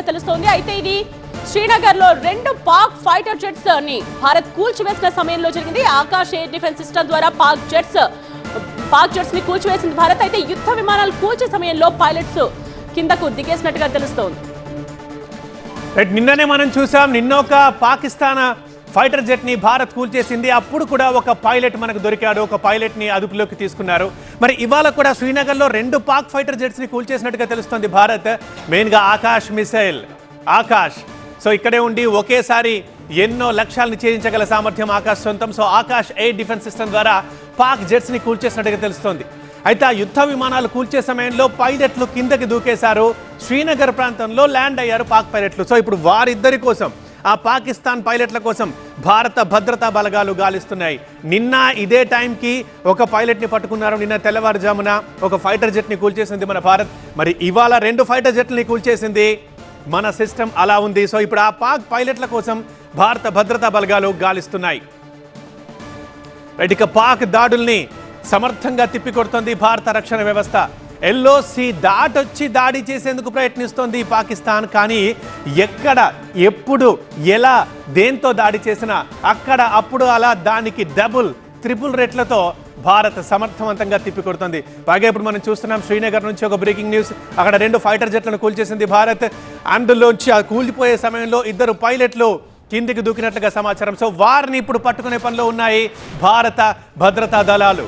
తెలుస్తోంది. అయితే ఇది శ్రీనగర్ లో 2 పాక్ ఫైటర్ జెట్స్ ని భారత్ కూల్చివేసిన సమయంలో జరిగింది. ఆకాశ్ ఎయిర్ డిఫెన్స్ సిస్టమ్ ద్వారా పాక్ జెట్స్ ని కూల్చివేసింది భారత్. అయితే యుద్ధ విమానాలు కూల్చే సమయంలో పైలట్స్ కిందకు దిగేసినట్టుగా తెలుస్తోంది. నిన్ననే మనం చూసాం, నిన్న ఒక పాకిస్తాన్ ఫైటర్ జెట్ ని భారత్ కూల్చేసింది. అప్పుడు కూడా ఒక పైలట్ మనకు దొరికాడు, ఒక పైలట్ ని అదుపులోకి తీసుకున్నారు. మరి ఇవాళ కూడా శ్రీనగర్ లో 2 పాక్ ఫైటర్ జెట్స్ ని కూల్చేసినట్టుగా తెలుస్తుంది భారత్. మెయిన్ గా ఆకాశ్ మిసైల్ సో ఇక్కడే ఉండి ఒకేసారి ఎన్నో లక్ష్యాలను ఛేదించగల సామర్థ్యం ఆకాశ్ సొంతం. So Akash air defence system ద్వారా పాక్ జెట్స్ ని కూల్చేసినట్టుగా తెలుస్తోంది. అయితే ఆ యుద్ధ విమానాలు కూల్చే సమయంలో పైలట్లు కిందకి దూకేశారు. శ్రీనగర్ ప్రాంతంలో ల్యాండ్ అయ్యారు పాక్ పైలట్లు. సో ఇప్పుడు వారిద్దరి కోసం, ఆ పాకిస్తాన్ పైలట్ల కోసం భారత భద్రతా బలగాలు గాలిస్తున్నాయి. నిన్న ఇదే టైంకి ఒక పైలట్ని పట్టుకున్నారు. నిన్న తెల్లవారుజామున ఒక ఫైటర్ జెట్ని కూల్చేసింది మన భారత్. మరి ఇవాళ 2 ఫైటర్ జెట్లని కూల్చేసింది మన సిస్టమ్. అలా ఉంది. సో ఇప్పుడు ఆ పాక్ పైలట్ల కోసం భారత భద్రతా బలగాలు గాలిస్తున్నాయి. ఇక పాక్ దాడుల్ని సమర్థంగా తిప్పికొడుతోంది భారత రక్షణ వ్యవస్థ. ఎల్ఓసి దాటొచ్చి దాడి చేసేందుకు ప్రయత్నిస్తోంది పాకిస్తాన్. కానీ ఎక్కడ, ఎప్పుడు, ఎలా, దేంతో దాడి చేసినా అక్కడ అప్పుడు అలా దానికి డబుల్, ట్రిపుల్ రేట్లతో భారత్ సమర్థవంతంగా తిప్పికొడుతుంది. పైగా ఇప్పుడు మనం చూస్తున్నాం, శ్రీనగర్ నుంచి ఒక బ్రేకింగ్ న్యూస్. అక్కడ 2 ఫైటర్ జెట్లను కూల్చేసింది భారత్. అందులోంచి ఆ కూలిపోయే సమయంలో 2 పైలట్లు కిందికి దూకినట్లుగా సమాచారం. సో వారిని ఇప్పుడు పట్టుకునే పనిలో ఉన్నాయి భారత భద్రతా దళాలు.